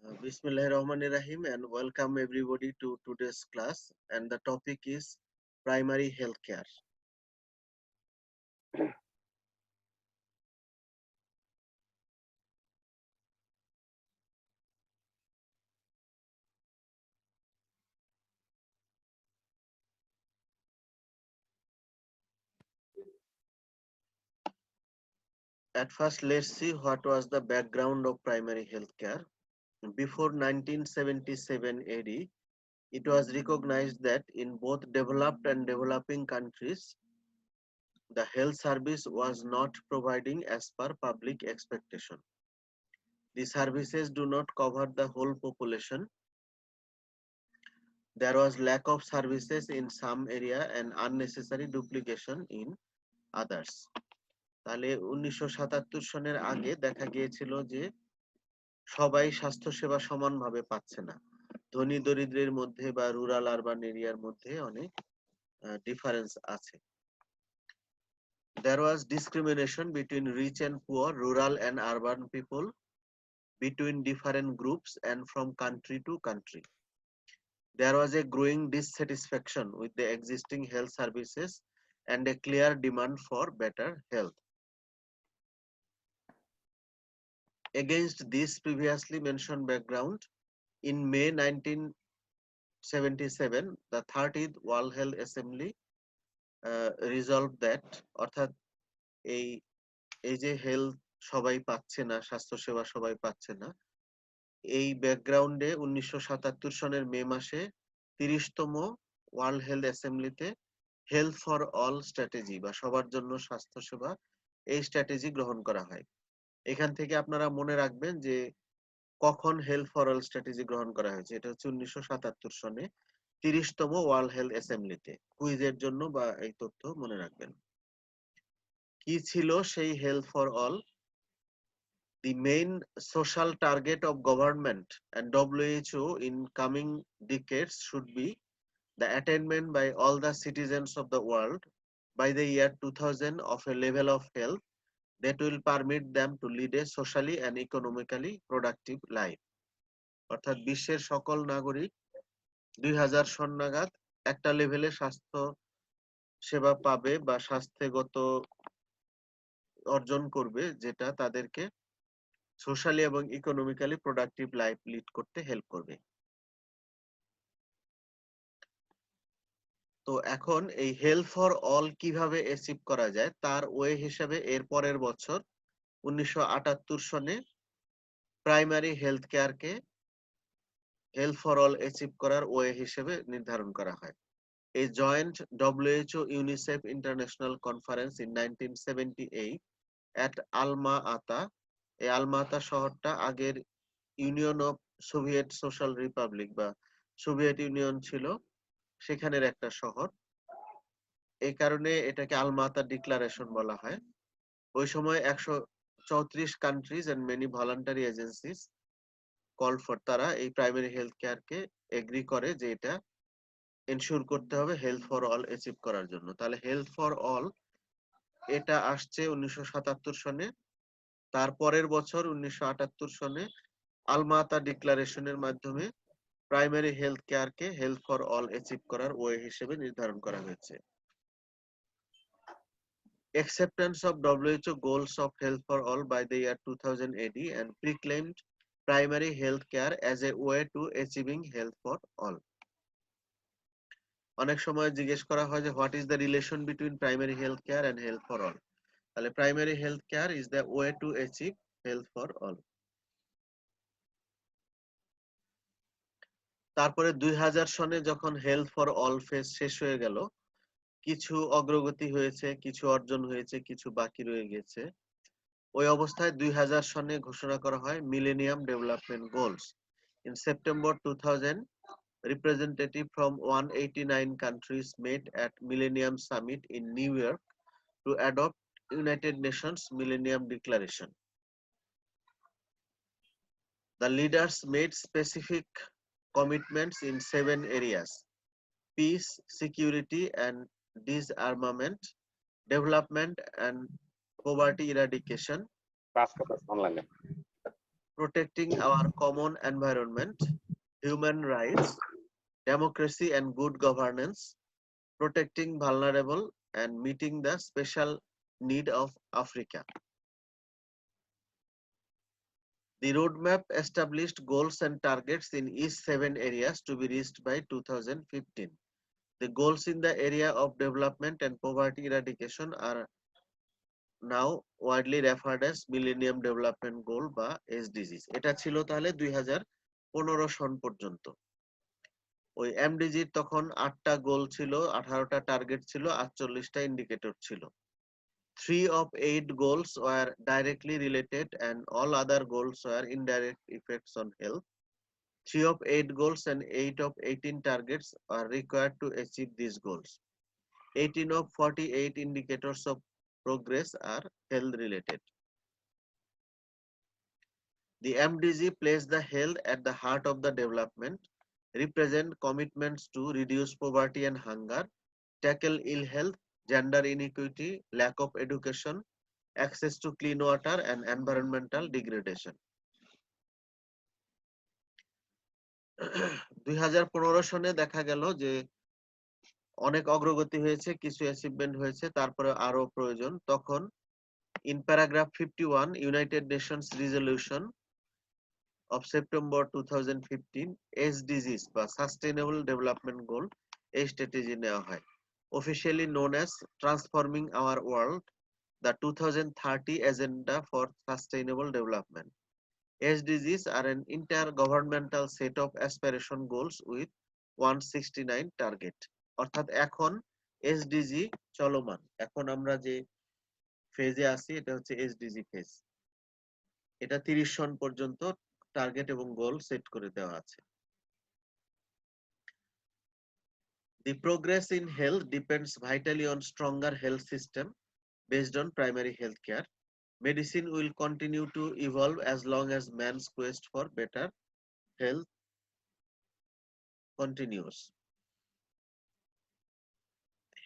Bismillahirrahmanirrahim and welcome everybody to today's class, and the topic is primary healthcare. At first, let's see what was the background of primary healthcare. Before 1977 AD, it was recognized that in both developed and developing countries, the health service was not providing as per public expectation. The services do not cover the whole population. There was lack of services in some area and unnecessary duplication in others. তাহলে 1977 সনের আগে দেখা গিয়েছিল যে সবাই স্বাস্থ্যসেবা সমানভাবে পাচ্ছে না। ধনী দরিদ্রের মধ্যে বা রুরাল আরবান এরিয়ার মধ্যে অনেক ডিফারেন্স আছে। There was discrimination between rich and poor, rural and urban people, between different groups and from country to country. There was a growing dissatisfaction with the existing health services and a clear demand for better health. Against this previously mentioned background, in May 1977, the 30th World Health Assembly resolved that, অর্থাৎ এই যে health সবাই পাচ্ছে না, স্বাস্থ্যসেবা সবাই পাচ্ছে না, এই ব্যাকগ্রাউন্ডে 1977 সনের মে মাসে 30তম ওয়ার্ল্ড হেলথ অ্যাসেম্বলিতে হেলথ ফর অল স্ট্র্যাটেজি বা সবার জন্য স্বাস্থ্যসেবা এই স্ট্র্যাটেজি গ্রহণ করা হয়। এখান থেকে আপনারা মনে রাখবেন যে কখন হেলথ ফর অল স্ট্র্যাটেজি গ্রহণ করা হয়েছে। এটা হচ্ছে 1977 সনে 30তম ওয়ার্ল্ড হেলথ অ্যাসেম্বলিতে। কুইজের জন্য বা এই তথ্য মনে রাখবেন। কি ছিল সেই health for all? The main social target of government and WHO in coming decades should be the attainment by all the citizens of the world by the year 2000 of a level of health that will permit them to lead a socially and economically productive life. অর্থাৎ বিশ্বের সকল নাগরিক 2000 সন নাগাদ একটা লেভেলে স্বাস্থ্য সেবা পাবে বা স্বাস্থ্যগত অর্জন করবে যেটা তাদেরকে সোশ্যালি এবং ইকোনমিক্যালি প্রোডাক্টিভ লাইফ লিড করতে হেল্প করবে। তো এখন এই হেলথ ফর অল কিভাবে অ্যাচিভ করা যায় তার ওয়ে হিসেবে এর পরের বছর 1978 সনে প্রাইমারি হেলথ কেয়ারকে হেলথ ফর অল অ্যাচিভ করার ওয়ে হিসেবে নির্ধারণ করা হয়। A joint WHO UNICEF International Conference in 1978 at Alma Ata. এই আলমা আতা শহরটা আগের union of Soviet social Republic বা সোভিয়েত ইউনিয়ন ছিল, সেখানের একটা শহর। এই কারণে এটাকে আলমা আতা ডিক্লারেশন বলা হয়। ওই সময় 134 countries and many voluntary agencies call for, তারা এই প্রাইমারি হেলথ কেয়ারকে এগ্রি করে যে এটা এনশিওর করতে হবে হেলথ ফর অল অ্যাচিভ করার জন্য। তাহলে হেলথ ফর অল এটা আসছে 1977 সনে। তারপরের বছর 1978 সনে আলমা আতা ডিক্লারেশনের মাধ্যমে প্রাইমারি হেলথ কেয়ারকে হেলথ ফর অল অ্যাচিভ করার ওয়ে হিসেবে নির্ধারণ করা হয়েছে। Acceptance of WHO goals of health for all by the year 2000 AD and proclaimed primary health care as a way to achieving health for all. অনেক সময় জিজ্ঞেস করা হয় যে what is the relation between primary health care and health for all. তাহলে primary health care is the way to achieve health for all. তারপরে 2000 সনে যখন হেলথ ফর অল ফেজ শেষ হয়ে গেল, কিছু অগ্রগতি হয়েছে, কিছু অর্জন হয়েছে, কিছু বাকি রয়ে গেছে। ওই অবস্থায় 2000 সনে ঘোষণা করা হয় millennium development goals. In September 2000, representative from 189 countries met at Millennium Summit in New York to adopt United Nations Millennium Declaration. The leaders made specific commitments in 7 areas: peace, security and disarmament, development and poverty eradication, protecting our common environment, human rights, democracy and good governance, protecting vulnerable and meeting the special need of Africa. The roadmap established goals and targets in each 7 areas to be reached by 2015. The goals in the area of development and poverty eradication are now widely referred as Millennium Development Goal বা SDGs. এটা ছিল তাহলে 2015 সন পর্যন্ত। ওই MDG তখন 8টা গোল ছিল, 18টা target ছিল, 48টা indicator ছিল। 3 of 8 goals were directly related and all other goals were indirect effects on health. 3 of 8 goals and 8 of 18 targets are required to achieve these goals. 18 of 48 indicators of progress are health related. The MDG placed the health at the heart of the development, represent commitments to reduce poverty and hunger, tackle ill health, gender inequity, lack of education, access to clean water and environmental degradation. 2015 সনে দেখা গেল যে অনেক অগ্রগতি হয়েছে, কিছু achievement হয়েছে, তারপরে আরো প্রয়োজন। তখন in paragraph 51 United Nations resolution of September 2015 SDGs বা Sustainable Development Goal এই স্ট্র্যাটেজি নেওয়া হয়, officially known as Transforming Our World, the 2030 Agenda for Sustainable Development. SDGs are an intergovernmental set of aspiration goals with 169 target. অর্থাৎ এখন SDG চলমান, এখন আমরা যে ফেজে আছি এটা হচ্ছে এসডিজি ফেজ। এটা 30 সন পর্যন্ত টার্গেট এবং গোল সেট করে দেওয়া আছে। The progress in health depends vitally on stronger health system based on primary health care. Medicine will continue to evolve as long as man's quest for better health continues.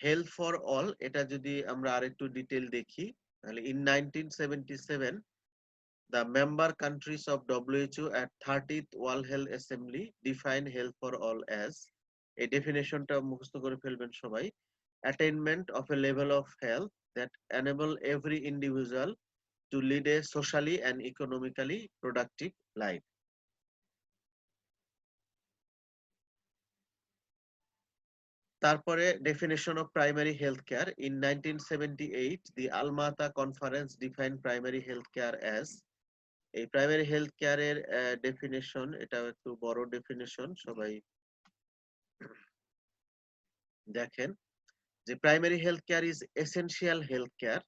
Health for all এটা যদি আমরা আরেকটু detail দেখি তাহলে in 1977 the member countries of WHO at 30th World Health Assembly define health for all as, এই ডেফিনেশনটা মুখস্থ করে ফেলবেন সবাই, attainment of a level of health that enable every individual to lead a socially and economically productive life. তারপরে definition of primary health care in 1978 the Alma-Ata conference defined primary health care as, এই primary health কেয়ারের definition, এটা একটু বড় definition, সবাই দেখেন যে primary health care is essential health care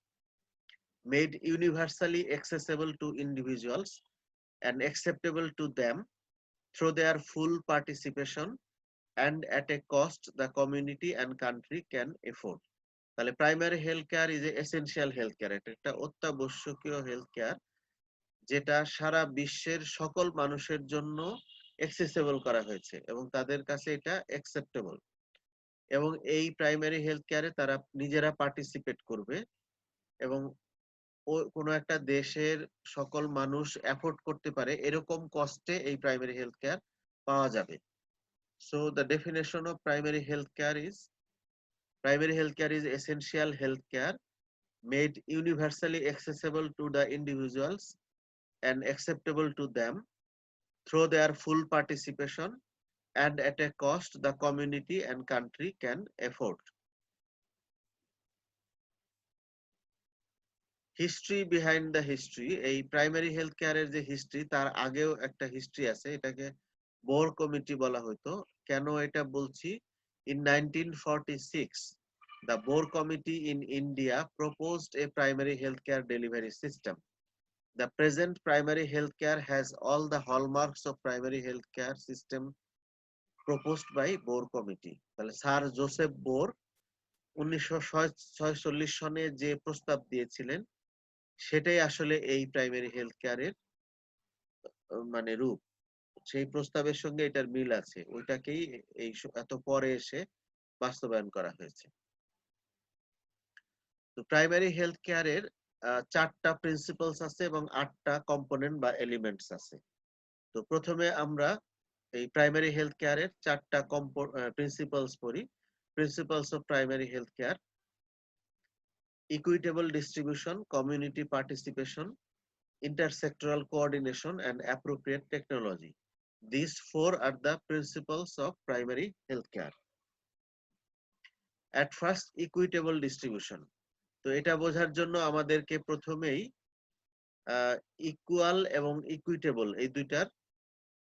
made universally accessible to individuals and acceptable to them through their full participation and at a cost the community and country can afford. তাহলে primary health care is essential health care, এটা একটা অত্যাবশ্যকীয় health care যেটা সারা বিশ্বের সকল মানুষের জন্য accessible করা হয়েছে এবং তাদের কাছে এটা অ্যাকসেপ্টেবল, এবং এই প্রাইমারি হেলথ কেয়ারে তারা নিজেরা পার্টিসিপেট করবে এবং কোনো একটা দেশের সকল মানুষ অ্যাফোর্ড করতে পারে এরকম কস্টে এই প্রাইমারি হেলথ কেয়ার পাওয়া যাবে। So the definition of primary health care is essential health care made universally accessible to the individuals and acceptable to them through their full participation and at a cost the community and country can afford. History behind the history, এই primary health কেয়ারের যে history তার আগেও একটা history আছে, এটাকে bore committee বলা হতো। কেন এটা বলছি, in 1946 the Boer committee in India proposed a primary healthcare delivery system. The present primary healthcare has all the hallmarks of primary healthcare system proposed by Boer committee. তাহলে sir Joseph bore 1946 সনে যে প্রস্তাব দিয়েছিলেন সেটাই আসলে এই primary health কেয়ারের মানে রূপ, সেই প্রস্তাবের সঙ্গে এটার মিল আছে, ওইটাকেই এই এত পরে এসে বাস্তবায়ন করা হয়েছে। তো প্রাইমারি হেলথ কেয়ারের 4টা প্রিন্সিপালস আছে এবং 8টা কম্পোনেন্ট বা এলিমেন্টস আছে। তো প্রথমে আমরা এই প্রাইমারি হেলথ কেয়ারের 4টা প্রিন্সিপালস পড়ি। Principles of primary health care: equitable distribution, community participation, intersectoral coordination, and appropriate technology. These 4 are the principles of primary healthcare. At first, equitable distribution. তো এটা বোঝার জন্য আমাদেরকে প্রথমেই ইকুয়াল এবং ইকুইটেবল এই দুইটার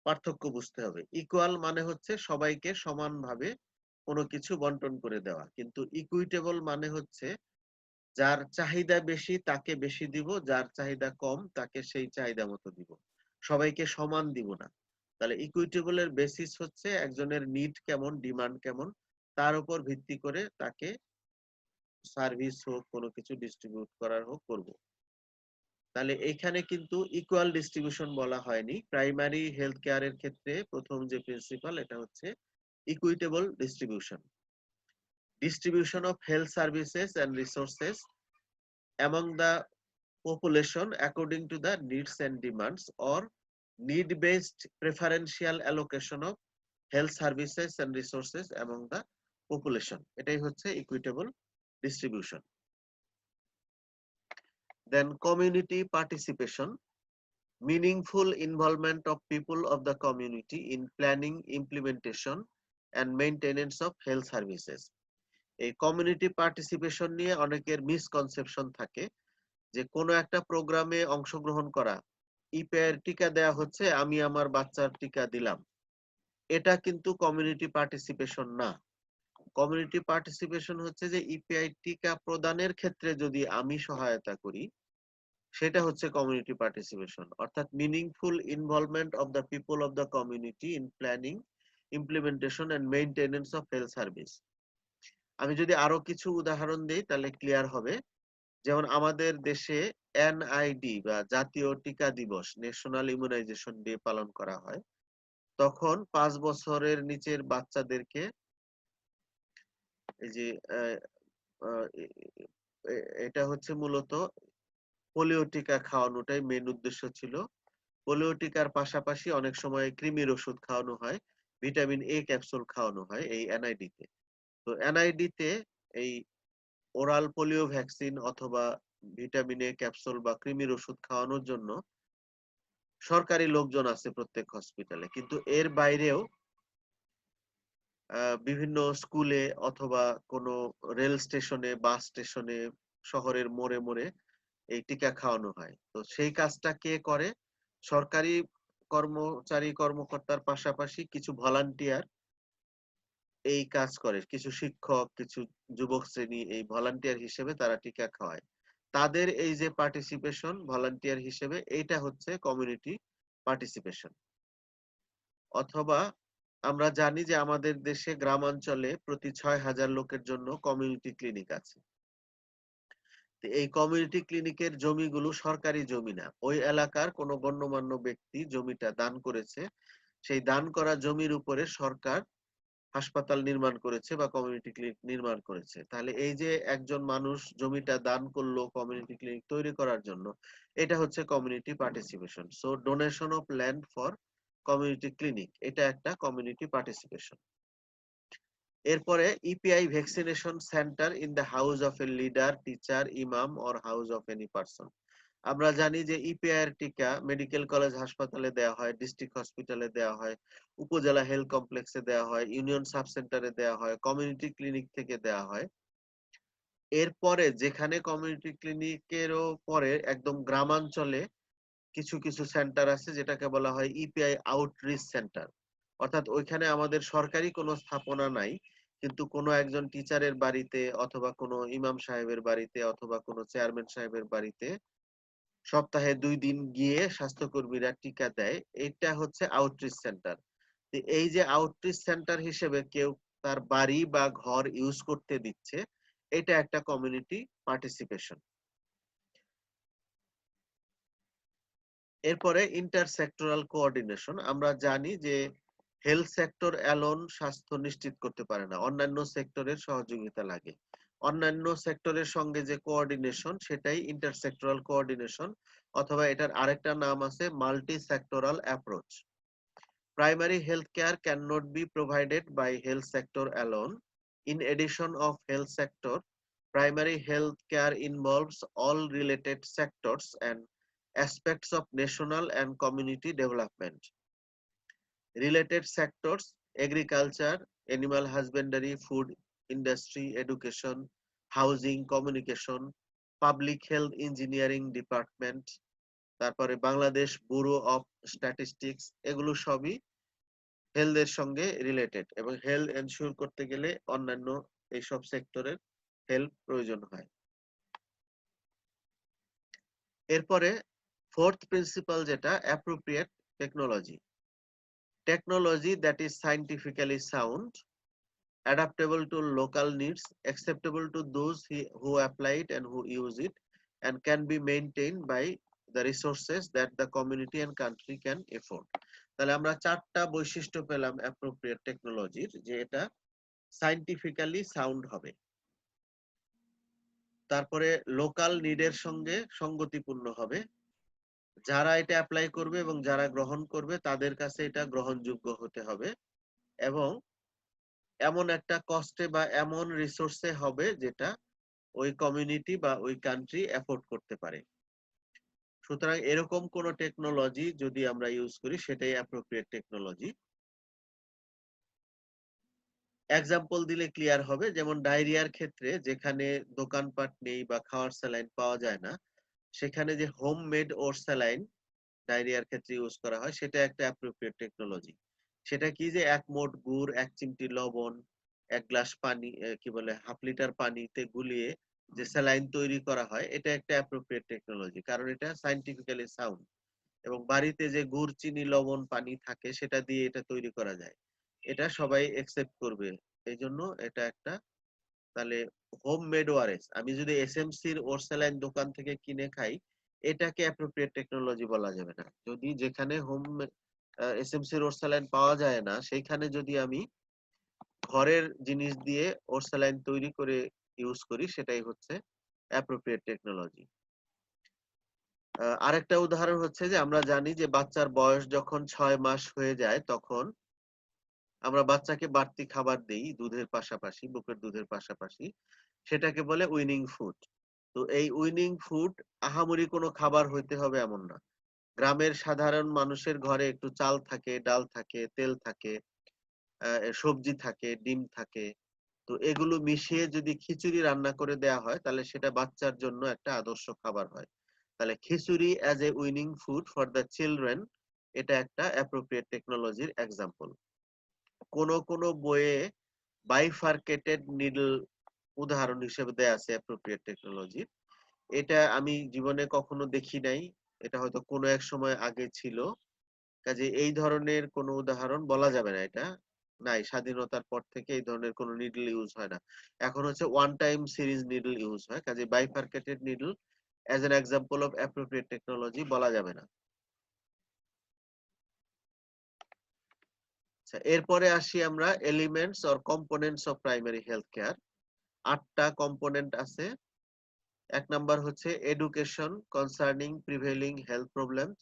পার্থক্য বুঝতে হবে। ইকুয়াল মানে হচ্ছে সবাইকে সমানভাবে কোনো কিছু বন্টন করে দেওয়া, কিন্তু ইকুইটেবল মানে হচ্ছে যার চাহিদা বেশি তাকে বেশি দিব, যার চাহিদা কম তাকে সেই চাহিদা মতো দিব, সবাইকে সমান দিব না। তাহলে ইকুইটেবলের বেসিস হচ্ছে একজনের নিড কেমন, ডিমান্ড কেমন, তার উপর ভিত্তি করে তাকে সার্ভিস হোক কোনো কিছু ডিস্ট্রিবিউট করার হোক করব। তাহলে এখানে কিন্তু ইকুয়াল ডিস্ট্রিবিউশন বলা হয়নি। প্রাইমারি হেলথ কেয়ারের ক্ষেত্রে প্রথম যে প্রিন্সিপাল এটা হচ্ছে equitable distribution. Distribution of health services and resources among the population according to the needs and demands, or need-based preferential allocation of health services and resources among the population. এটাই হচ্ছে equitable distribution. Then community participation, meaningful involvement of people of the community in planning, implementation and maintenance of health services. এই community participation নিয়ে অনেকের misconception থাকে যে কোনো একটা প্রোগ্রামে অংশগ্রহণ করা, ইপিআইয়ের টিকা দেয়া হচ্ছে, আমি আমার বাচ্চার টিকা দিলাম, এটা কিন্তু কমিউনিটি পার্টিসিপেশন না। কমিউনিটি পার্টিসিপেশন হচ্ছে যে ইপিআই টিকা প্রদানের ক্ষেত্রে যদি আমি সহায়তা করি, সেটা হচ্ছে কমিউনিটি পার্টিসিপেশন। অর্থাৎ meaningful involvement of the people of the community in planning, implementation and maintenance of health service. আমি যদি আরো কিছু উদাহরণ দিই তাহলে ক্লিয়ার হবে। যেমন আমাদের দেশে এনআইডি বা জাতীয় টিকা দিবস, ন্যাশনাল ইমিউনাইজেশন ডে পালন করা হয়। তখন 5 বছরের নিচের বাচ্চাদেরকে এই যে এটা হচ্ছে মূলত পোলিও টিকা খাওয়ানোটাই মেইন উদ্দেশ্য ছিল। পোলিও টিকার পাশাপাশি অনেক সময় কৃমির ওষুধ খাওয়ানো হয়, ভিটামিন এ ক্যাপসুল খাওয়ানো হয় এই এনআইডি তে। তো এনআইডি তে এই ওরাল পোলিও ভ্যাকসিন অথবা ভিটামিন এ ক্যাপসুল বা কৃমির ওষুধ খাওয়ানোর জন্য সরকারি লোকজন আছে প্রত্যেক হসপিটালে, কিন্তু এর বাইরেও বিভিন্ন স্কুলে অথবা কোনো রেল স্টেশনে, বাস স্টেশনে, শহরের মোড়ে মোড়ে এই টিকা খাওয়ানো হয়। তো সেই কাজটা কে করে? সরকারি কর্মচারী কর্মকর্তার পাশাপাশি কিছু ভলান্টিয়ার এই কাজ করে, কিছু শিক্ষক, কিছু যুবক শ্রেণী এই ভলান্টিয়ার হিসেবে তারা টিকা খাওয়ায়। তাদের এই যে পার্টিসিপেশন ভলান্টিয়ার হিসেবে, এইটা হচ্ছে কমিউনিটি পার্টিসিপেশন। অথবা আমরা জানি যে আমাদের দেশে গ্রামাঞ্চলে প্রতি 6,000 লোকের জন্য কমিউনিটি ক্লিনিক আছে। এই কমিউনিটি ক্লিনিকের জমিগুলো সরকারি জমি না, ওই এলাকার কোনো গণ্যমান্য ব্যক্তি জমিটা দান করেছে, সেই দান করা জমির উপরে সরকার হাসপাতাল নির্মাণ করেছে বা কমিউনিটি ক্লিনিক নির্মাণ করেছে। তাহলে এই যে একজন মানুষ জমিটা দান করলো কমিউনিটি ক্লিনিক তৈরি করার জন্য, এটা হচ্ছে community participation. So donation of land for community clinic, এটা একটা কমিউনিটি পার্টিসিপেশন। এরপরে EPI vaccination centre in the house of a leader, teacher, imam or house of any person. আমরা জানি যে ইপিআই এর টিকা মেডিকেল কলেজ হাসপাতালে দেওয়া হয়, ডিস্ট্রিক্ট হসপিটালে দেওয়া হয়, উপজেলা হেলথ কমপ্লেক্সে দেওয়া হয়, ইউনিয়ন সাব সেন্টারে দেওয়া হয়, কমিউনিটি ক্লিনিক থেকে দেওয়া হয়। এরপরে যেখানে কমিউনিটি ক্লিনিকেরও পরে একদম গ্রামাঞ্চলে কিছু কিছু সেন্টার আছে যেটাকে বলা হয় ইপিআই আউটরিচ সেন্টার। অর্থাৎ ওইখানে আমাদের সরকারি কোনো স্থাপনা নাই, কিন্তু কোনো একজন টিচারের বাড়িতে অথবা কোনো ইমাম সাহেবের বাড়িতে অথবা কোনো চেয়ারম্যান সাহেবের বাড়িতে সপ্তাহে 2 দিন গিয়ে স্বাস্থ্যকর্মীরা টিকা দেয়। এটা হচ্ছে আউটরিচ সেন্টার। এই যে আউটরিচ সেন্টার হিসেবে কেউ তার বাড়ি বা ঘর ইউজ করতে দিচ্ছে, এটা একটা কমিউনিটি পার্টিসিপেশন। এরপরে ইন্টারসেক্টরাল কোঅর্ডিনেশন। আমরা জানি যে হেলথ সেক্টর অ্যালোন স্বাস্থ্য নিশ্চিত করতে পারে না, অন্যান্য সেক্টরের সহযোগিতা লাগে। অন্যান্য সেক্টরের সঙ্গে যে কোঅর্ডিনেশন সেটাই ইন্টারসেক্টরাল কোঅর্ডিনেশন, অথবা এটার আরেকটা নাম আছে multi sectoral approach. Primary health care can not be provided by health sector alone. In addition of health sector, primary health care involves all related sectors and aspects of national and community development. Related sectors: agriculture, animal husbandry, food industry, education, housing, communication, public health engineering department, তারপরে Bangladesh bureau of statistics, এগুলো সবই health এর সঙ্গে related, এবং health ensure করতে গেলে অন্যান্য এইসব সেক্টরের হেল্প প্রয়োজন হয়। এরপরে ফোর্থ প্রিন্সিপাল যেটা appropriate technology. Technology that is scientifically sound, adaptable to local needs, acceptable to those who apply it and who use it, and can be maintained by the resources that the community and country can afford. তাহলে আমরা চারটা বৈশিষ্ট্য পেলাম appropriate টেকনোলজির, যে এটা scientifically sound হবে, তারপরে লোকাল নিডের সঙ্গে সঙ্গতিপূর্ণ হবে, যারা এটা অ্যাপ্লাই করবে এবং যারা গ্রহণ করবে তাদের কাছে এটা গ্রহণযোগ্য হতে হবে, এবং এমন একটা কস্টে বা এমন রিসোর্সে হবে যেটা ওই কমিউনিটি বা ওই কান্ট্রি এফোর্ড করতে পারে। সুতরাং এরকম কোন টেকনোলজি যদি আমরা ইউজ করি সেটাই অ্যাপ্রোপ্রিয়েট টেকনোলজি। এক্সাম্পল দিলে ক্লিয়ার হবে, যেমন ডায়রিয়ার ক্ষেত্রে যেখানে দোকানপাট নেই বা খাওয়ার স্যালাইন পাওয়া যায় না, সেখানে যে হোম মেড ওর স্যালাইন ডায়রিয়ার ক্ষেত্রে ইউজ করা হয় সেটা একটা অ্যাপ্রোপ্রিয়েট টেকনোলজি। সেটা কি, যে এক মোট গুড়, এক চিমটি লবণ, এক গ্লাস পানি, কি বলে হাফ লিটার পানিতে গুলিয়ে যে স্যালাইন তৈরি করা হয়, এটা একটা অ্যাপ্রোপ্রিয়েট টেকনোলজি, কারণ এটা সায়েন্টিফিক্যালি সাউন্ড, এবং বাড়িতে যে গুড়, চিনি, লবণ, পানি থাকে সেটা দিয়ে এটা তৈরি করা যায়, এটা সবাই একসেপ্ট করবে। এই জন্য এটা একটা, তাহলে হোম মেড ওআরএস আমি যদি এসএমসির ওরসালাইন দোকান থেকে কিনে খাই, এটাকে অ্যাপ্রোপ্রিয়েট টেকনোলজি বলা যাবে না। যদি যেখানে হোম এসএমসির ওরসালাইন পাওয়া যায় না সেইখানে যদি আমি ঘরের জিনিস দিয়ে ওরসালাইন তৈরি করে ইউজ করি, সেটাই হচ্ছে অ্যাপ্রোপ্রিয়েট টেকনোলজি। আরেকটা উদাহরণ হচ্ছে যে আমরা জানি যে বাচ্চার বয়স যখন 6 মাস হয়ে যায় তখন আমরা বাচ্চাকে বাড়তি খাবার দেই দুধের পাশাপাশি, বুকের দুধের পাশাপাশি, সেটাকে বলে উইনিং ফুড। তো এই উইনিং ফুড আহামরি কোনো খাবার হইতে হবে এমন না। গ্রামের সাধারণ মানুষের ঘরে একটু চাল থাকে, ডাল থাকে, তেল থাকে, সবজি থাকে, ডিম থাকে। তো এগুলো মিশিয়ে যদি খিচুড়ি রান্না করে দেয়া হয় তাহলে সেটা বাচ্চার জন্য একটা আদর্শ খাবার হয়। তাহলে khichuri as a weaning food for the children, এটা একটা অ্যাপ্রোপ্রিয়েট টেকনোলজির এক্সাম্পল। কোন বইয়ে বাইফার্কেটেড নিডল উদাহরণ হিসেবে দেয়া আছে অ্যাপ্রোপ্রিয়েট টেকনোলজি। এটা আমি জীবনে কখনো দেখি নাই, এটা হয়তো কোনো এক সময় আগে ছিল, কাজে এই ধরনের কোনো উদাহরণ বলা যাবে না, এটা নাই। স্বাধীনতার পর থেকে এই ধরনের কোনো নিডল ইউজ হয় না, এখন হচ্ছে one time syringe needle use হয়, কাজে bifurcated needle as an example of appropriate technology বলা যাবে না। আচ্ছা, এরপরে আসি আমরা elements or components of primary health care. 8টা কম্পোনেন্ট আছে। এক নাম্বার হচ্ছে education concerning prevailing health problems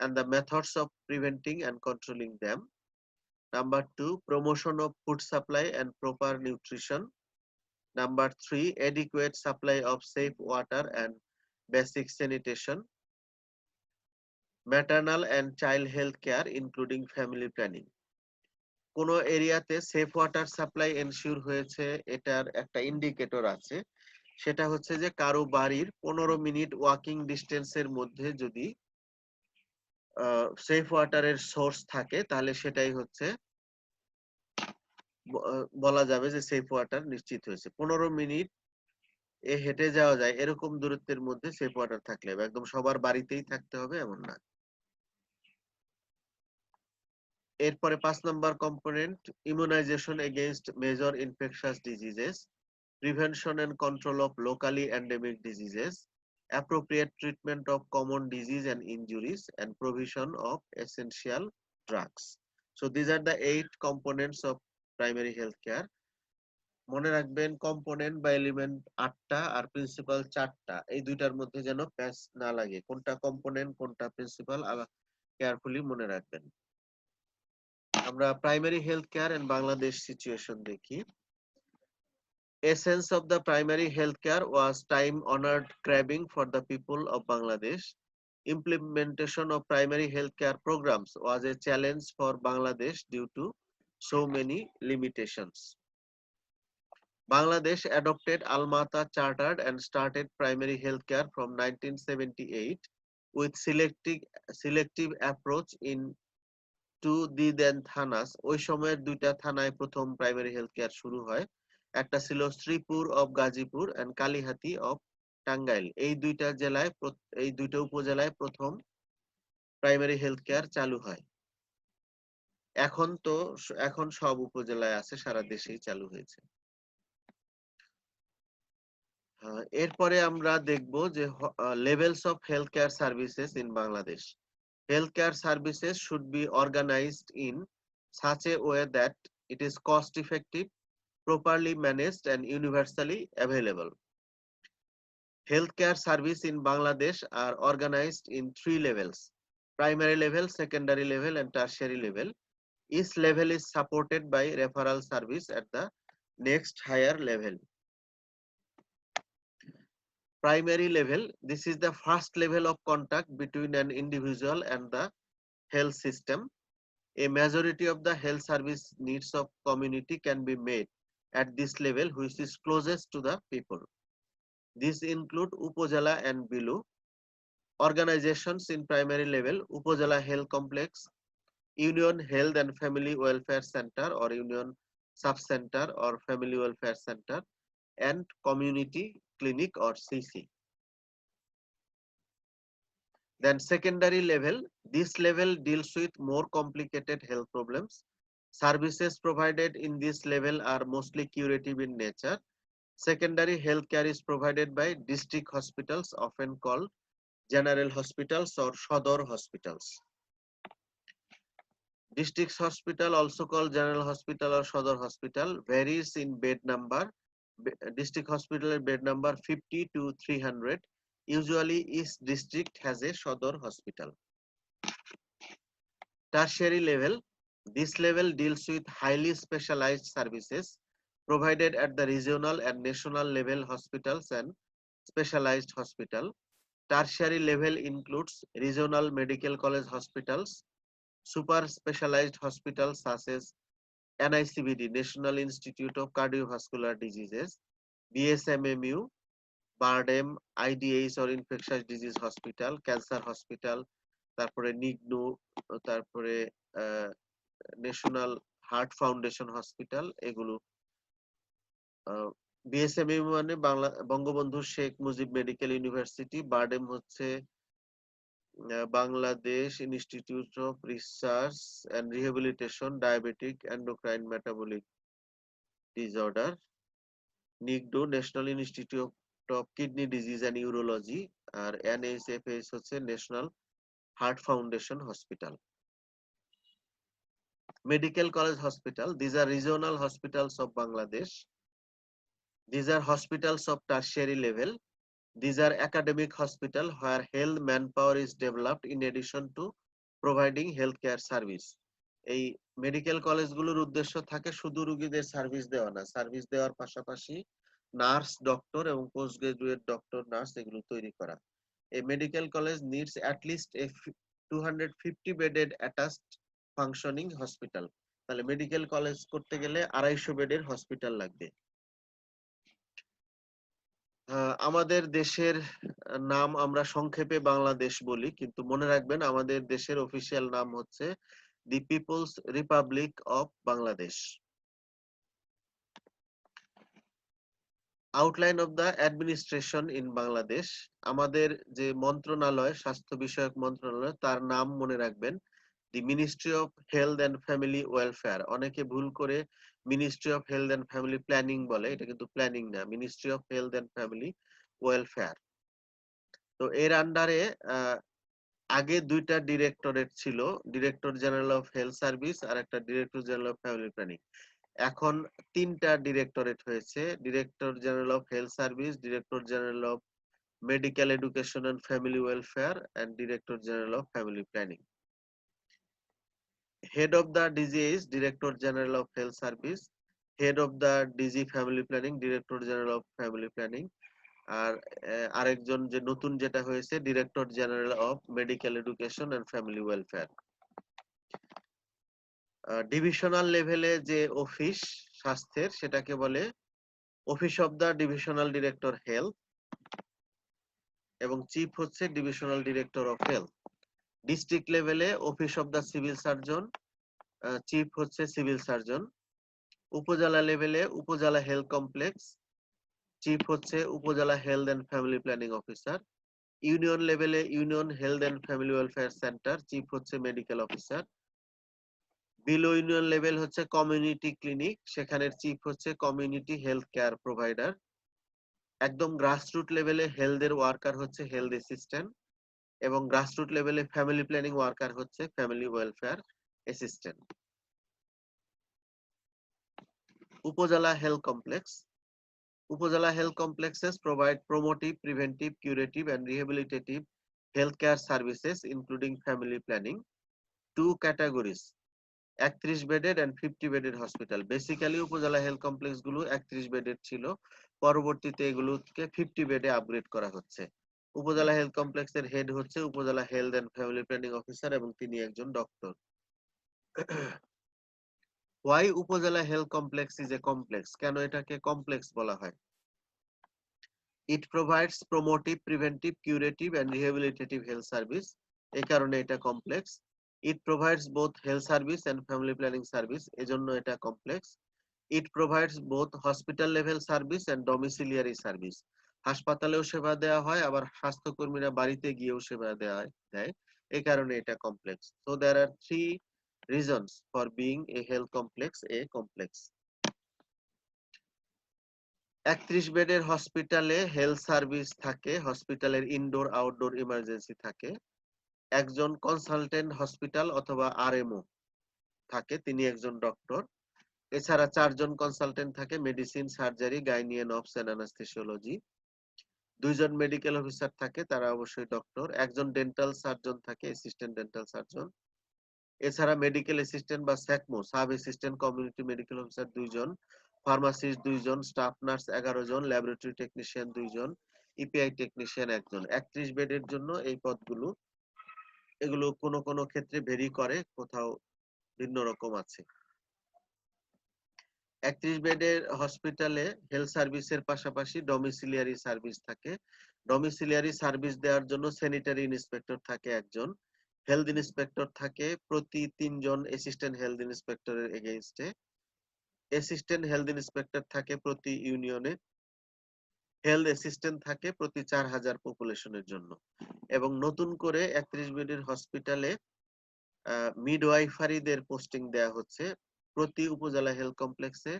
and the methods of preventing and controlling them. Number 2, promotion of food supply and proper nutrition. Number 3, adequate supply of safe water and basic sanitation. Maternal and child health care including family planning. কোন এরিয়াতে safe water supply ensure হয়েছে এটার একটা indicator আছে, সেটা হচ্ছে যে কারো বাড়ির 15 মিনিট ওয়াকিং ডিস্টেন্সের মধ্যে যদি সেফ ওয়াটারের সোর্স থাকে তাহলে সেটাই হচ্ছে বলা যাবে যে সেফ ওয়াটার নিশ্চিত হয়েছে। 15 মিনিট হেঁটে যাওয়া যায় এরকম দূরত্বের মধ্যে সেফ ওয়াটার থাকলে, একদম সবার বাড়িতেই থাকতে হবে এমন না। এরপরে 5 number component immunisation against major infectious diseases, prevention and control of locally endemic diseases, appropriate treatment of common disease and injuries, and provision of essential drugs. So these are the 8 components of primary health care. মনে রাখবেন component বা element 8টা আর principal 4টা, এই দুইটার মধ্যে যেন প্যাচ না লাগে, কোনটা কম্পোনেন্ট কোনটা প্রিন্সিপাল কেয়ারফুলি মনে রাখবেন। আমরা primary health care and Bangladesh situation দেখি। Essence of the primary healthcare was time-honored craving for the people of Bangladesh. Implementation of primary healthcare programs was a challenge for Bangladesh due to so many limitations. Bangladesh adopted Almata Charter and started primary healthcare from 1978 with selective approach in two then Thanos. ওই সময়ের দুইটা থানায় প্রথম primary health care শুরু হয়। একটা ছিল Sreepur of Gazipur and Kalihati of Tangail. এই দুইটা উপজেলায় প্রথম প্রাইমারি হেলথ কেয়ার চালু হয়। এখন সব উপজেলায় আছে, সারা দেশেই চালু হয়েছে। এরপরে আমরা দেখব যে levels of health care services in Bangladesh. Healthcare services should be organized in such a way that it is cost effective, properly managed and universally available. Healthcare service in Bangladesh are organized in 3 levels: primary level, secondary level and tertiary level. Each level is supported by referral service at the next higher level. Primary level, this is the first level of contact between an individual and the health system. A majority of the health service needs of community can be made at this level, which is closest to the people. These include Upojala and below. Organizations in primary level: Upojala Health Complex, Union Health and Family Welfare Center or Union Sub-Center or Family Welfare Center, and Community Clinic or CC. Then secondary level, this level deals with more complicated health problems. Services provided in this level are mostly curative in nature. Secondary health care is provided by district hospitals, often called general hospitals or Shodor hospitals. District hospital, also called general hospital or Shodor hospital, varies in bed number. District hospital bed number 50 to 300. Usually each district has a Shodor hospital. Tertiary level, this level deals with highly specialized services provided at the regional and national level hospitals and specialized hospital. Tertiary level includes regional medical college hospitals, super specialized hospitals such as NICVD, National Institute of Cardiovascular Diseases, BSMMU, Bardem, IDH or Infectious Disease Hospital, Cancer Hospital, তারপরে নিগনু, তারপরে national heart foundation hospital, এগুলো। BSMU মানে Bangabandhu Sheikh Mujib medical university, BIRDEM হচ্ছে Bangladesh institute of research and rehabilitation diabetic endocrine metabolic disorder, নিগডো national institute of kidney disease and urology, আর NHFS হচ্ছে national heart foundation hospital. Medical College Hospital, these are regional hospitals of Bangladesh. These are hospitals of tertiary level. These are academic hospital where health manpower is developed in addition to providing healthcare service. এই medical কলেজগুলোর উদ্দেশ্য থাকে শুধু রোগীদের service দেওয়া না, service দেওয়ার পাশাপাশি nurse, doctor এবং পোস্ট গ্রাজুয়েট ডক্টর, নার্স এগুলো তৈরি করা। A medical college needs at least a 250 bedded attached functioning hospital. তাহলে মেডিকেল কলেজ করতে গেলে 250 বেডের হসপিটাল লাগবে। আমাদের দেশের নাম আমরা সংক্ষেপে বাংলাদেশ বলি, কিন্তু মনে রাখবেন আমাদের দেশের অফিসিয়াল নাম হচ্ছে the people's republic of Bangladesh. Outline of the administration in Bangladesh, আমাদের যে মন্ত্রণালয়, স্বাস্থ্য বিষয়ক মন্ত্রণালয়, তার নাম মনে রাখবেন the ministry of health and family welfare. অনেকে ভুল করে ministry of health and family planning বলে, এটা কিন্তু প্ল্যানিং না, ministry of health and family welfare. তো এর আন্ডারে আগে দুইটা ডিরেক্টরেট ছিল, director general of health service আর একটা director general of family planning. এখন 3টা ডিরেক্টরেট হয়েছে, director general of health service, director general of medical education and family welfare and director general of family planning. Head of the DG is director general of health service, head of the DG family planning director general of family planning. আর আরেকজন যে নতুন যেটা হয়েছে director general of medical education and family welfare. Divisional লেভেলে যে office স্বাস্থ্যের সেটাকে বলে office of the divisional director health, এবং চিফ হচ্ছে divisional director of health. District লেভেলে office of the civil surgeon, chief হচ্ছে সিভিল সার্জন। উপজেলা লেভেলে উপজেলা হেলথ কমপ্লেক্স, চিফ হচ্ছে upazila health and family planning officer. Union লেভেলে union health and family welfare centre, chief হচ্ছে medical officer. Below union level হচ্ছে community clinic, সেখানের chief হচ্ছে community health care provider. একদম গ্রাসরুট লেভেলে হেলথের ওয়ার্কার হচ্ছে হেলথ অ্যাসিস্ট্যান্ট, এবং গ্রাসরুট লেভেলে ফ্যামিলি প্ল্যানিং ওয়ার্কার হচ্ছে family welfare assistant. Upazila health complex, upazila health complexes provide promotive, preventive, curative and rehabilitative healthcare services including family planning. Two categories: 31 bedded and 50 bedded hospital. Basically upazila health complex গুলো 31 bedded ছিল, পরবর্তীতে এগুলোকে 50 বেডে upgrade করা হচ্ছে। Upazila health কমপ্লেক্সের head হচ্ছে upazila health and family planning officer এবং তিনি একজন doctor. Why upazila health complex is a complex? কেন এটাকে কমপ্লেক্স বলা হয়? It provides promotive, preventive, curative and rehabilitative health service. এই কারণে এটা complex. It provides both health service and family planning service, এজন্য এটা complex. It provides both hospital level service and domiciliary service. হাসপাতালেও সেবা দেওয়া হয়, আবার স্বাস্থ্যকর্মীরা বাড়িতে গিয়েও সেবা দেয়। এই কারণে এটা complex. So there are 3 reasons for being a health complex a complex. 31 বেডের হসপিটালে হেলথ সার্ভিস থাকে, হসপিটালের ইনডোর আউটডোর ইমার্জেন্সি থাকে। একজন কনসালটেন্ট হসপিটাল অথবা আরএমও থাকে, তিনি একজন ডক্টর। এছাড়া 4 জন কনসালটেন্ট থাকে, medicine, surgery, gynae and obs and anaesthesiology. 2 জন মেডিকেল অফিসার থাকে, তারা অবশ্যই ডক্টর। একজন ডেন্টাল সার্জন থাকে, অ্যাসিস্ট্যান্ট ডেন্টাল সার্জন। এছাড়া মেডিকেল অ্যাসিস্ট্যান্ট বা SACMO, sub assistant community medical officer 2 জন, ফার্মাসিস্ট 2 জন, স্টাফ নার্স 11 জন, ল্যাবরেটরি টেকনিশিয়ান 2 জন, ইপিআই টেকনিশিয়ান 1 জন। 31 বেডের জন্য এই পদগুলো, এগুলো কোন কোন ক্ষেত্রে ভেরি করে, কোথাও ভিন্ন রকম আছে। 31 বেডের হসপিটালে হেলথ সার্ভিসের পাশাপাশি ডমিসিলিয়ারি সার্ভিস থাকে। ডমিসিলিয়ারি সার্ভিস দেওয়ার জন্য স্যানিটারি ইন্সপেক্টর থাকে একজন, হেলথ ইন্সপেক্টর থাকে প্রতি 3 জন অ্যাসিস্ট্যান্ট হেলথ ইন্সপেক্টরের এগেইনস্টে। অ্যাসিস্ট্যান্ট হেলথ ইন্সপেক্টর থাকে প্রতি ইউনিয়নে। হেলথ অ্যাসিস্ট্যান্ট থাকে প্রতি 4000 পপুলেশনের জন্য। এবং নতুন করে 31 বেডের হসপিটালে মিডওয়াইফারিদের পোস্টিং দেয়া হচ্ছে। প্রতি উপজেলা হেলথ কমপ্লেক্সে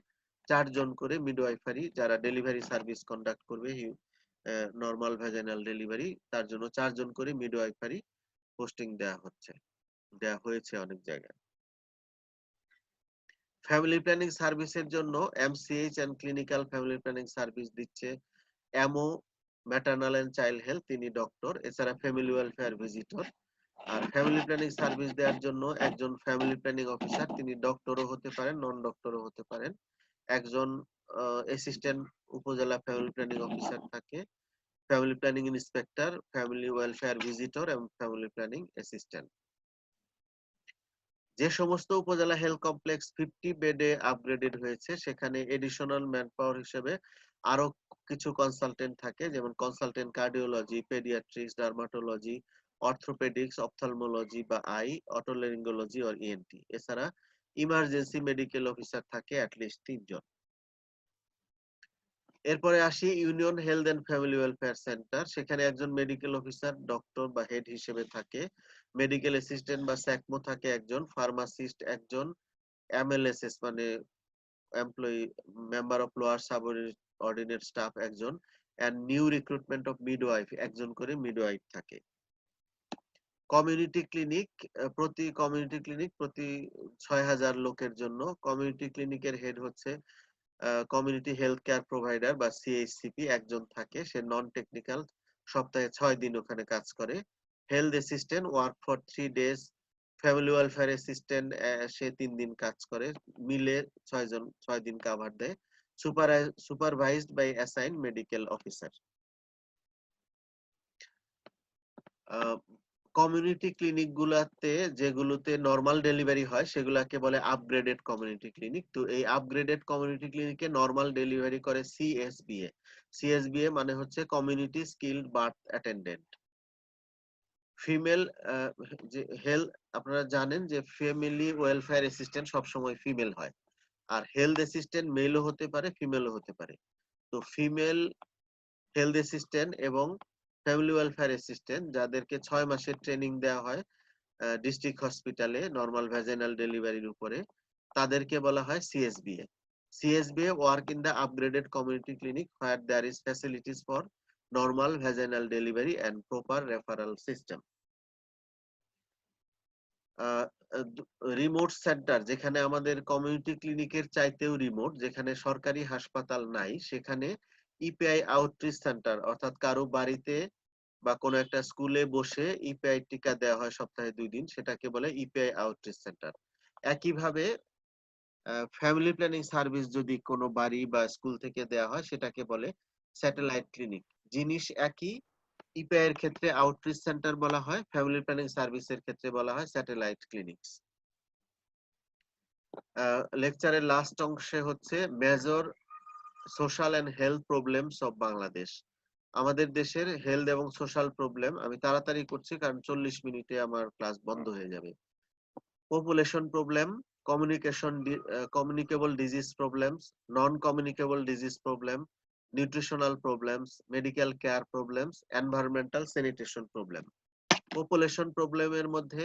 4 জন করে মিডওয়াইফারি, যারা ডেলিভারি সার্ভিস কন্ডাক্ট করবে, নরমাল ভ্যাজাইনাল ডেলিভারি, তার জন্য 4 জন করে মিডওয়াইফারি পোস্টিং দেয়া হয়েছে অনেক জায়গায়। ফ্যামিলি প্ল্যানিং সার্ভিসের জন্য MCH and clinical family planning service দিচ্ছে MO maternal and child health, তিনি ডক্টর। এছাড়া ফ্যামিলি ওয়েলফেয়ার ভিজিটর। আর ফ্যামিলি প্ল্যানিং সার্ভিস দেওয়ার জন্য একজন ফ্যামিলি প্ল্যানিং অফিসার, তিনি ডক্টরও হতে পারেন, নন ডক্টরও হতে পারেন। একজন অ্যাসিস্ট্যান্ট উপজেলা ফ্যামিলি প্ল্যানিং অফিসার থাকে, family planning inspector, family welfare visitor এবং ফ্যামিলি প্ল্যানিং অ্যাসিস্ট্যান্ট। যে সমস্ত উপজেলা হেলথ কমপ্লেক্স 50 বেডে আপগ্রেডেড হয়েছে, সেখানে এডিশনাল ম্যান পাওয়ার হিসেবে আরো কিছু কনসালটেন্ট থাকে, যেমন consultant cardiology, paediatrics, dermatology, orthopaedics, ophthalmology বা আই, অটোলেরিঙ্গোলজি অর ইএনটি। এছাড়া ইমার্জেন্সি মেডিকেল অফিসার থাকে অ্যাটলিস্ট 3 জন। এরপরে আসি union health and family welfare centre. সেখানে একজন মেডিকেল অফিসার ডক্টর বা হেড হিসেবে থাকে, মেডিকেল অ্যাসিস্ট্যান্ট বা স্যাকমো থাকে একজন, ফার্মাসিস্ট একজন, এমএলএসএস মানে employee member of lower subordinate staff একজন, and new recruitment of midwife একজন করে মিডওয়াইফ থাকে। কমিউনিটি ক্লিনিক প্রতি ৬,০০০ লোকের জন্য। কমিউনিটি ক্লিনিকের হেড হচ্ছে কমিউনিটি হেলথ কেয়ার প্রোভাইডার বা সিএইচসিপি, একজন থাকে, সে নন টেকনিক্যাল, সপ্তাহে ৬ দিন ওখানে কাজ করে। Health assistant work for 3 days, family welfare assistant সে ৩ দিন কাজ করে, মিলে ৬ দিন কাভার দেয়। Supervised by assign medical officer. Community clinic গুলাতে যেগুলোতে নরমাল ডেলিভারি হয় সেগুলাকে বলে আপগ্রেডেড কমিউনিটি ক্লিনিক। তো এই আপগ্রেডেড কমিউনিটি ক্লিনিকে নরমাল ডেলিভারি করে সিএসবিএ। সিএসবিএ মানে হচ্ছে community skilled birth attendant. Female যে হেলথ, আপনারা জানেন যে ফ্যামিলি ওয়েলফেয়ার অ্যাসিস্ট্যান্ট সবসময় ফিমেল হয়, আর হেলথ অ্যাসিস্ট্যান্ট মেলও হতে পারে ফিমেলও হতে পারে। তো ফিমেল হেলথ অ্যাসিস্ট্যান্ট এবং ফ্যামিলি ওয়েলফেয়ার অ্যাসিস্ট্যান্ট যাদেরকে ৬ মাসের ট্রেনিং দেওয়া হয় ডিস্ট্রিক্ট হসপিটালে নরমাল ভ্যাজাইনাল ডেলিভারির উপরে, তাদেরকে বলা হয় CSBA. CSBA work in the upgraded community clinic where there is facilities for normal vaginal delivery and proper referral system. Remote centre, যেখানে আমাদের কমিউনিটি ক্লিনিকের চাইতেও রিমোট, যেখানে সরকারি হাসপাতাল নাই, সেখানে ইপিআই আউটরিচ সেন্টার, অর্থাৎ কারো বাড়িতে বা কোনো একটা স্কুলে বসে ইপিআই টিকা দেওয়া হয় সপ্তাহে 2 দিন, সেটাকে বলে ইপিআই আউটরিচ সেন্টার। একইভাবে ফ্যামিলি প্ল্যানিং সার্ভিস যদি কোনো বাড়ি বা স্কুল থেকে দেওয়া হয় সেটাকে বলে স্যাটেলাইট ক্লিনিক। জিনিস একই, ইপিআই এর ক্ষেত্রে আউটরিচ সেন্টার বলা হয়, ফ্যামিলি প্ল্যানিং সার্ভিসের ক্ষেত্রে বলা হয় স্যাটেলাইট ক্লিনিকস। লেকচারের লাস্ট অংশে হচ্ছে major social and health problems of Bangladesh. আমাদের দেশের হেলথ এবং সোশ্যাল প্রবলেম, আমি তাড়াতাড়ি করছি কারণ 40 মিনিটে আমার ক্লাস বন্ধ হয়ে যাবে। Population problem, communicable disease problems, non communicable disease problem, nutritional problems, medical care problems, environmental sanitation problem. Population প্রবলেমের মধ্যে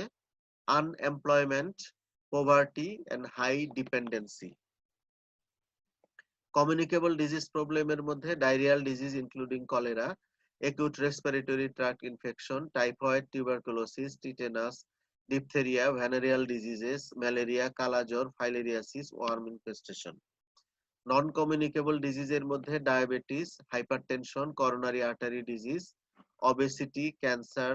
unemployment, poverty and high dependency. Communicable disease প্রবলেমের মধ্যে diarrhoeal disease including cholera, acute respiratory tract infection, typhoid, tuberculosis, tetanus, diphtheria, venereal diseases, malaria, কালাজ্বর, filariasis, worm infestation. Non communicable ডিজিজের মধ্যে diabetes, hypertension, coronary artery disease, obesity, cancer,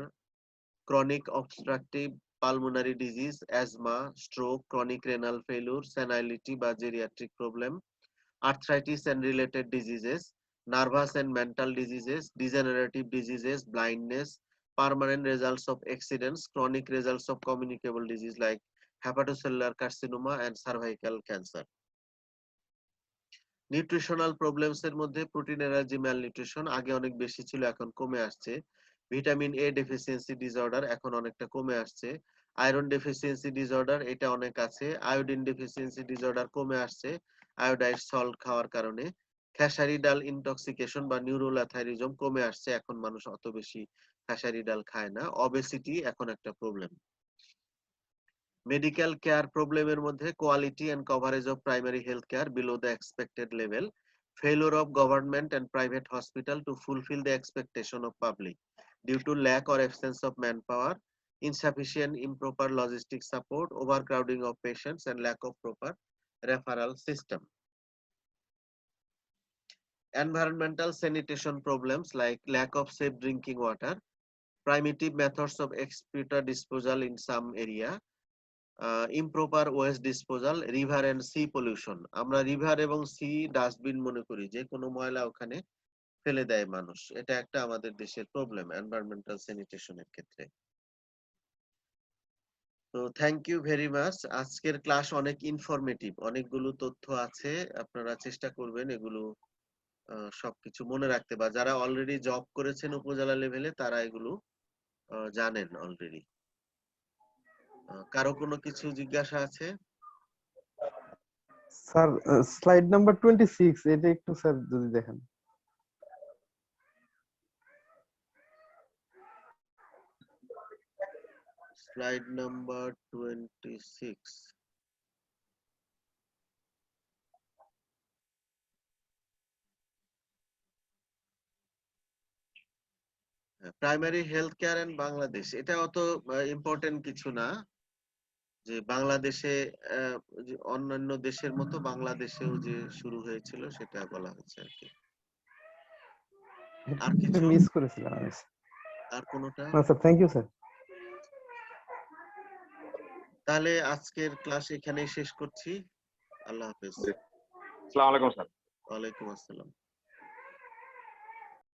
chronic obstructive pulmonary disease, asthma, stroke, chronic renal failure, senility বা geriatric problem, arthritis and related diseases, nervous and mental diseases, degenerative diseases, blindness, permanent results of accidents, chronic results of communicable disease like hepatocellular carcinoma and cervical cancer. Nutritional problems এর মধ্যে protein energy malnutrition, আগে অনেক বেশি ছিল এখন কমে আসছে। Vitamin A deficiency disorder এখন অনেকটা কমে আসছে। আয়রন ডেফিসিয়েন্সি ডিসঅর্ডার এটা অনেক আছে। আয়োডিন ডেফিসিয়েন্সি ডিসঅর্ডার কমে আসছে আয়োডাইড সল্ট খাওয়ার কারণে। খেসারি ডাল ইনটক্সিকেশন বা নিউরোল্যাথাইরিজম কমে আসছে, এখন মানুষ অত বেশি খেসারি ডাল খায় না। অবেসিটি এখন একটা প্রবলেম। মেডিকেল কেয়ার প্রবলেমের মধ্যে quality and coverage of primary health care below the expected level, failure of government and private hospital to fulfill the expectation of public due to lack or absence of manpower, insufficient improper logistic support, overcrowding of patients and lack of proper referral system. Environmental sanitation problems like lack of safe drinking water, primitive methods of excreta disposal in some area, improper waste disposal, river and sea pollution. আমরা river এবং sea dustbin মনে করি, যে কোনো ময়লা ওখানে ফেলে দেয় মানুষ, এটা একটা আমাদের দেশের প্রবলেম এনভায়রনমেন্টাল স্যানিটেশনের ক্ষেত্রে। তো থ্যাংক ইউ ভেরি মাচ। আজকের ক্লাস অনেক ইনফরমেটিভ, অনেকগুলো তথ্য আছে, আপনারা চেষ্টা করবেন এগুলো সবকিছু মনে রাখতে, বা যারা অলরেডি জব করেছেন উপজেলা লেভেলে তারা এগুলো জানেন অলরেডি। কারো কোনো কিছু জিজ্ঞাসা আছে? স্যার স্লাইড নাম্বার 26 এটা একটু স্যার যদি দেখেন। Slide number 26. Primary health care and Bangladesh, এটা অত ইম্পর্টেন্ট কিছু না, যে বাংলাদেশে যে অন্যান্য দেশের মতো বাংলাদেশেও যে শুরু হয়েছিল সেটা বলা হয়েছে আর কি। আর কিছু? মিস করেছিলাম আমি। আর কোনোটা? না স্যার, থ্যাংক ইউ স্যার। তাহলে আজকের ক্লাস এখানেই শেষ করছি। আল্লাহ হাফেজ। আসসালামু আলাইকুম স্যার। ওয়ালাইকুম আসসালাম।